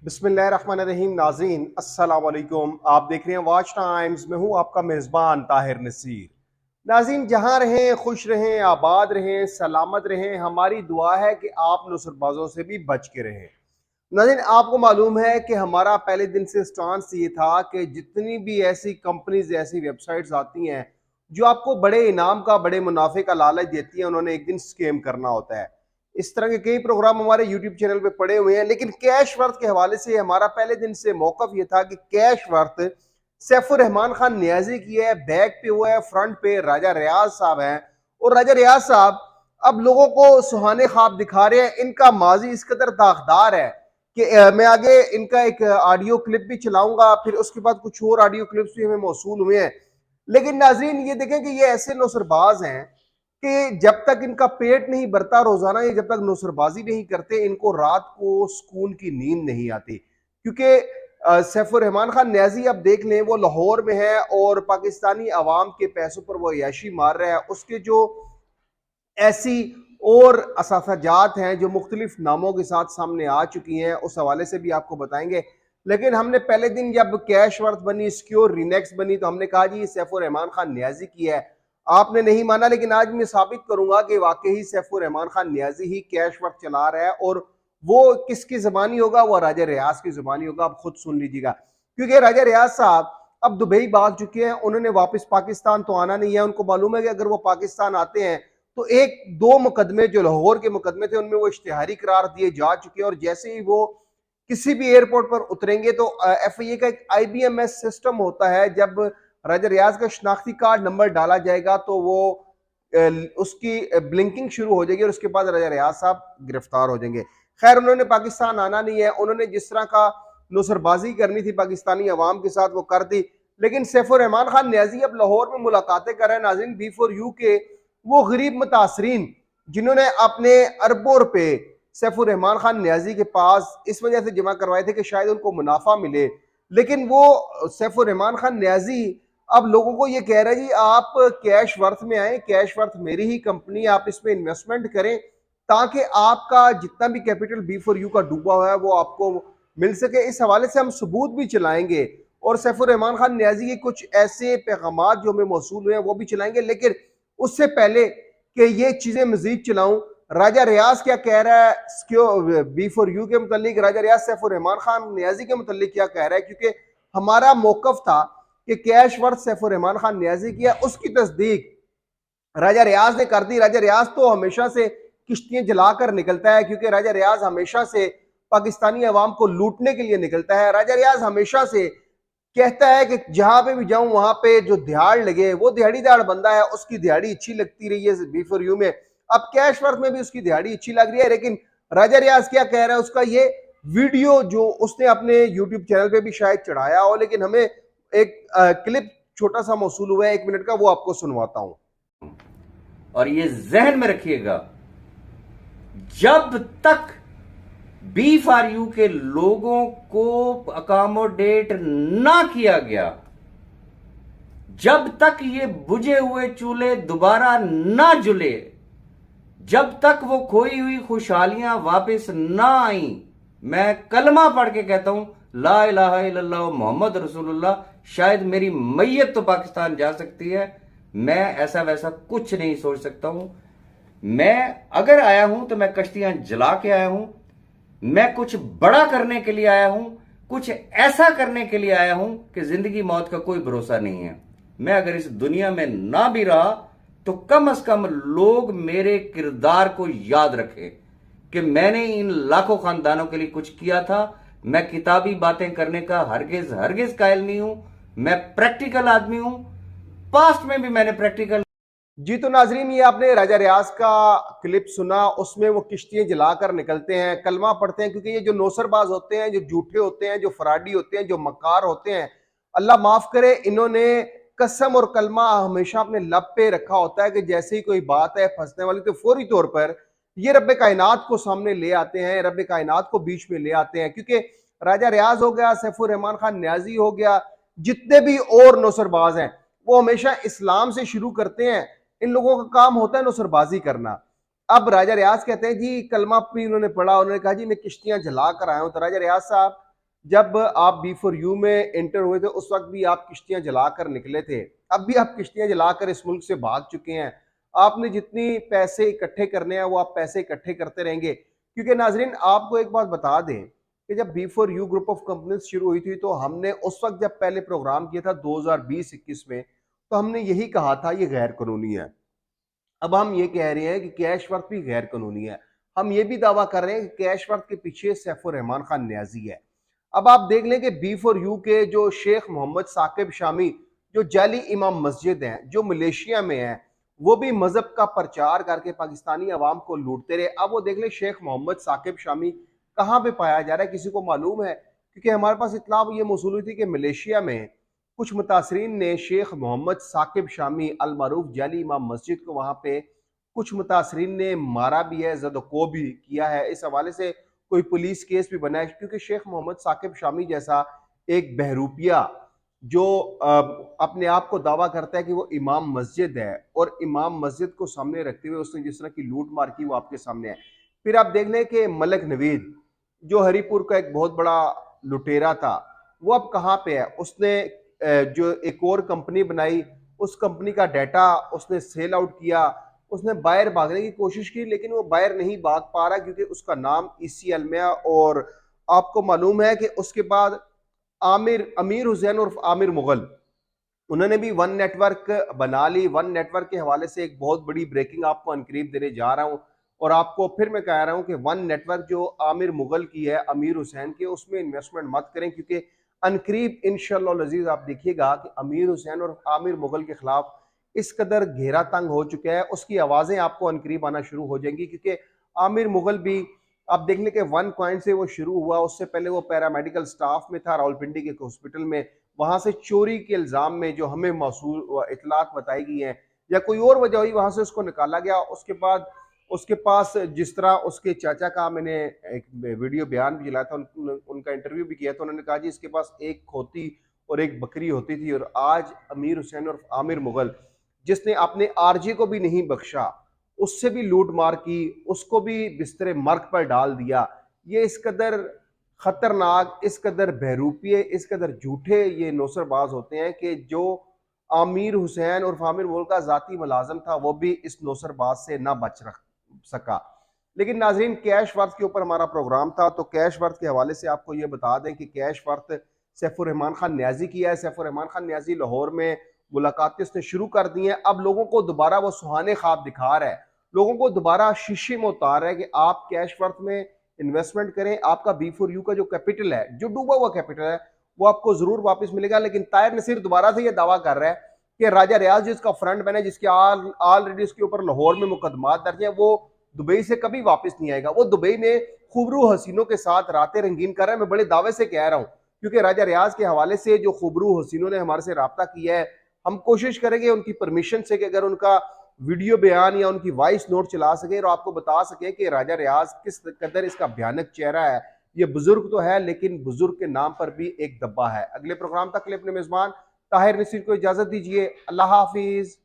बिस्मिल्लाहिर्रहमानिर्रहीम। नाज़रीन अस्सलाम वालेकुम। आप देख रहे हैं वॉच टाइम्स। मैं हूं आपका मेज़बान ताहिर नसीर। नाज़रीन जहां रहें खुश रहें, आबाद रहें, सलामत रहें। हमारी दुआ है कि आप नुसरतबाजों से भी बच के रहें। नाज़रीन आपको मालूम है कि हमारा पहले दिन से स्टांस ये था कि जितनी भी ऐसी कंपनीज ऐसी वेबसाइट्स आती हैं जो आपको बड़े इनाम का बड़े मुनाफे का लालच देती हैं, उन्होंने एक दिन स्कैम करना होता है। इस तरह के कई प्रोग्राम हमारे यूट्यूब चैनल पे पड़े हुए हैं, लेकिन कैश वर्थ के हवाले से हमारा पहले दिन से मौकफ ये था कि कैश वर्थ सैफुर रहमान खान न्याजी की है, बैक पे हुआ है, फ्रंट पे राजा रियाज साहब हैं। और राजा रियाज साहब अब लोगों को सुहाने ख्वाब दिखा रहे हैं। इनका माजी इस कदर दागदार है कि मैं आगे इनका एक ऑडियो क्लिप भी चलाऊंगा, फिर उसके बाद कुछ और ऑडियो क्लिप्स भी हमें मौसूल हुए हैं। लेकिन नाजरीन ये देखें कि ये ऐसे नौसरबाज हैं कि जब तक इनका पेट नहीं भरता रोजाना, ये जब तक नौसरबाजी नहीं करते, इनको रात को सुकून की नींद नहीं आती। क्योंकि सैफुर रहमान खान न्याजी अब देख लें, वो लाहौर में है और पाकिस्तानी अवाम के पैसों पर वो अयाशी मार रहा है। उसके जो ऐसी और असाफाजात हैं जो मुख्तलिफ नामों के साथ सामने आ चुकी हैं, उस हवाले से भी आपको बताएंगे। लेकिन हमने पहले दिन जब कैश वर्थ बनी, सिक्योर रिनेक्स बनी, तो हमने कहा जी ये सैफुर रहमान खान न्याजी की है। आपने नहीं माना, लेकिन आज मैं साबित करूंगा कि वाकई सैफुर रहमान खान न्याजी ही कैश वर्थ चला रहा है। और वो किसकी जबानी होगा? वो राजा रियाज की जबानी होगा। आप खुद सुन लीजिएगा। क्योंकि राजा रियाज साहब अब दुबई भाग चुके हैं, उन्होंने वापस पाकिस्तान तो आना नहीं है। उनको मालूम है कि अगर वो पाकिस्तान आते हैं तो एक दो मुकदमे जो लाहौर के मुकदमे थे उनमें वो इश्तिहारी करार दिए जा चुके हैं। और जैसे ही वो किसी भी एयरपोर्ट पर उतरेंगे तो FIA का एक IBMS सिस्टम होता है, जब राजा रियाज का शनाख्ती कार्ड नंबर डाला जाएगा तो वो उसकी ब्लिंकिंग शुरू हो जाएगी और उसके बाद राजा रियाज साहब गिरफ्तार हो जाएंगे। खैर उन्होंने पाकिस्तान आना नहीं है, उन्होंने जिस तरह का नुसरबाजी करनी थी पाकिस्तानी अवाम के साथ वो कर दी। लेकिन सैफुर रहमान खान न्याजी अब लाहौर में मुलाकातें कर रहे हैं। नाज़रीन B4U के वो गरीब मुतासरीन जिन्होंने अपने अरबों रुपए सैफुर रहमान खान न्याजी के पास इस वजह से जमा करवाए थे कि शायद उनको मुनाफा मिले, लेकिन वो सैफुर रहमान खान न्याजी अब लोगों को ये कह रहा है जी आप कैश वर्थ में आए, कैश वर्थ मेरी ही कंपनी, आप इसमें इन्वेस्टमेंट करें ताकि आपका जितना भी कैपिटल B4U का डूबा हुआ है वो आपको मिल सके। इस हवाले से हम सबूत भी चलाएंगे और सैफुर रहमान खान न्याजी के कुछ ऐसे पैगाम जो हमें मौसूल हुए हैं वो भी चलाएंगे। लेकिन उससे पहले कि ये चीजें मजीद चलाऊं, राजा रियाज क्या कह रहा है B4U के मुतालिक, राजा रियाज सैफुर रहमान खान न्याजी के मुतालिक क्या कह रहा है। क्योंकि हमारा मौकफ था कि कैश वर्थ सैफुर रहमान खान न्याजी किया, उसकी तस्दीक राजा रियाज ने कर दी। राजा रियाज तो हमेशा से किश्तियां जलाकर निकलता है, क्योंकि राजा रियाज हमेशा से पाकिस्तानी अवाम को लूटने के लिए निकलता है। राजा रियाज हमेशा से कहता है कि जहां पे भी जाऊं वहां पे जो दिहाड़ लगे, वो दिहाड़ीदार बंदा है, उसकी दिहाड़ी अच्छी लगती रही है B4U में। अब कैश वर्थ में भी उसकी दिहाड़ी अच्छी लग रही है। लेकिन राजा रियाज क्या कह रहा है, उसका ये वीडियो जो उसने अपने यूट्यूब चैनल पे भी शायद चढ़ाया हो, लेकिन हमें एक क्लिप छोटा सा मौसूल हुआ है 1 मिनट का, वो आपको सुनवाता हूं। और ये जहन में रखिएगा, जब तक B4U के लोगों को अकोमोडेट ना किया गया, जब तक ये बुझे हुए चूल्हे दोबारा ना जुले, जब तक वो खोई हुई खुशहालियां वापस ना आई, मैं कलमा पढ़ के कहता हूं ला इलाहा इल्लल्लाह मोहम्मद रसूलुल्लाह, शायद मेरी मैयत तो पाकिस्तान जा सकती है। मैं ऐसा वैसा कुछ नहीं सोच सकता हूं। मैं अगर आया हूं तो मैं कश्तियां जला के आया हूं। मैं कुछ बड़ा करने के लिए आया हूं, कुछ ऐसा करने के लिए आया हूं कि जिंदगी मौत का कोई भरोसा नहीं है। मैं अगर इस दुनिया में ना भी रहा तो कम से कम लोग मेरे किरदार को याद रखें कि मैंने इन लाखों खानदानों के लिए कुछ किया था। मैं किताबी बातें करने का हरगिज हरगिज कायल नहीं हूं। मैं प्रैक्टिकल आदमी हूं। पास्ट में भी मैंने प्रैक्टिकल। जी तो नाजरीन ये आपने राजा रियाज का क्लिप सुना, उसमें वो किश्तियां जलाकर निकलते हैं, कलमा पढ़ते हैं। क्योंकि ये जो नौसरबाज होते हैं, जो झूठे होते हैं, जो फराडी होते हैं, जो मक्कार होते हैं, अल्लाह माफ करे, इन्होंने कसम और कलमा हमेशा अपने लब पे रखा होता है कि जैसे ही कोई बात है फंसने वाली तो फौरी तौर पर ये रब्बे कायनात को सामने ले आते हैं, रब्बे कायनात को बीच में ले आते हैं। क्योंकि राजा रियाज हो गया, सैफुर रहमान खान न्याजी हो गया, जितने भी और नौसरबाज हैं वो हमेशा इस्लाम से शुरू करते हैं। इन लोगों का काम होता है नुसरबाजी करना। अब राजा रियाज कहते हैं जी कलमा भी उन्होंने पढ़ा, उन्होंने कहा जी मैं किश्तियां जला कर आया हूं। तो राजा रियाज साहब जब आप B4U में एंटर हुए थे उस वक्त भी आप किश्तियां जलाकर निकले थे, अब भी आप किश्तियां जलाकर इस मुल्क से भाग चुके हैं। आपने जितनी पैसे इकट्ठे करने हैं वो आप पैसे इकट्ठे करते रहेंगे, क्योंकि नाजरीन आपको एक बात बता दें कि जब B4U ग्रुप ऑफ कंपनीज शुरू हुई थी तो हमने उस वक्त जब पहले प्रोग्राम किया था 2020-21 में, तो हमने यही कहा था ये गैर कानूनी है। अब हम ये कह रहे हैं कि कैश वर्थ भी गैर कानूनी है। हम ये भी दावा कर रहे हैं कि कैश वर्थ के पीछे सैफुर रहमान खान न्याजी है। अब आप देख लें कि B4U के जो शेख मोहम्मद साकिब शामी, जो जाली इमाम मस्जिद हैं, जो मलेशिया में हैं, वो भी मजहब का प्रचार करके पाकिस्तानी अवाम को लूटते रहे। अब वो देख लें शेख मोहम्मद साकिब शामी कहाँ पे पाया जा रहा है, किसी को मालूम है? क्योंकि हमारे पास इत्तला ये मौसूल हुई थी कि मलेशिया में कुछ मुतासरीन ने शेख मोहम्मद साकिब शामी अल मारूफ जाली इमाम मस्जिद को वहाँ पे कुछ मुतासरीन ने मारा भी है, ज़दको भी किया है। इस हवाले से कोई पुलिस केस भी बना है, क्योंकि शेख मोहम्मद साकिब शामी जैसा एक बहरूपिया जो अपने आप को दावा करता है कि वो इमाम मस्जिद है, और इमाम मस्जिद को सामने रखते हुए उसने जिस तरह की लूट मार की वो आपके सामने है। फिर आप देख लें कि मलक नवीद जो हरीपुर का एक बहुत बड़ा लुटेरा था, वो अब कहाँ पे है? उसने जो एक और कंपनी बनाई, उस कंपनी का डाटा उसने सेल आउट किया, उसने बाहर भागने की कोशिश की, लेकिन वो बाहर नहीं भाग पा रहा क्योंकि उसका नाम ECL में है। और आपको मालूम है कि उसके बाद अमीर हुसैन और आमिर मुगल, उन्होंने भी वन नेटवर्क बना ली। वन नेटवर्क के हवाले से एक बहुत बड़ी ब्रेकिंग आपको अनकरीब देने जा रहा हूं, और आपको फिर मैं कह रहा हूं कि वन नेटवर्क जो आमिर मुगल की है, अमीर हुसैन की, उसमें इन्वेस्टमेंट मत करें, क्योंकि अनकरीब इंशाअल्लाह अजीज आप देखिएगा कि अमीर हुसैन और आमिर मुगल के खिलाफ इस कदर घेरा तंग हो चुका है, उसकी आवाजें आपको अनकरीब आना शुरू हो जाएंगी। क्योंकि आमिर मुगल भी आप देख लें कि वन कॉइन से वो शुरू हुआ, उससे पहले वो पैरामेडिकल स्टाफ में था रावलपिंडी के हॉस्पिटल में, वहां से चोरी के इल्जाम में जो हमें मौसूल इतलात बताई गई हैं या कोई और वजह हुई, वहां से उसको निकाला गया। उसके बाद उसके पास जिस तरह उसके चाचा का मैंने एक वीडियो बयान भी चलाया था, उनका इंटरव्यू भी किया था, उन्होंने कहा जी इसके पास एक खोती और एक बकरी होती थी। और आज अमीर हुसैन और आमिर मुगल, जिसने अपने RJ को भी नहीं बख्शा, उससे भी लूट मार की, उसको भी बिस्तरे मर्ग पर डाल दिया। ये इस कदर खतरनाक, इस कदर बहरूपिये, इस कदर झूठे ये नौसरबाज होते हैं कि जो आमिर हुसैन और आमिर मुल्क का जाती मुलाजम था वो भी इस नौसरबाज से ना बच रख सका। लेकिन नाजरीन, कैश वर्थ के ऊपर हमारा प्रोग्राम था, तो कैश वर्थ के हवाले से आपको ये बता दें कि कैश वर्थ सैफुर रहमान खान न्याजी किया है। सैफुर रहमान खान न्याजी लाहौर में मुलाकातें उसने शुरू कर दी हैं। अब लोगों को दोबारा वो सुहाने ख्वाब दिखा रहा है, लोगों को दोबारा शीशे में उतार रहा है कि आप कैश वर्थ में इन्वेस्टमेंट करें, आपका B4U का जो कैपिटल है, जो डूबा हुआ कैपिटल है, वो आपको जरूर वापस मिलेगा। लेकिन ताहिर नसीर दोबारा से ये दावा कर रहा है कि राजा रियाज जिसका फ्रंट मैन है, जिसके ऑलरेडी उसके ऊपर लाहौर में मुकदमात दर्ज है, वो दुबई से कभी वापस नहीं आएगा। वो दुबई में खूबरू हसीनों के साथ रातें रंगीन कर रहा है। मैं बड़े दावे से कह रहा हूं, क्योंकि राजा रियाज के हवाले से जो खूबरू हसीनों ने हमारे से रब्ता किया है, हम कोशिश करेंगे उनकी परमिशन से कि अगर उनका वीडियो बयान या उनकी वॉइस नोट चला सके और आपको बता सके कि राजा रियाज किस कदर इसका भयानक चेहरा है। ये बुजुर्ग तो है, लेकिन बुजुर्ग के नाम पर भी एक दब्बा है। अगले प्रोग्राम तक के लिए अपने मेजबान ताहिर नसीर को इजाजत दीजिए। अल्लाह हाफिज।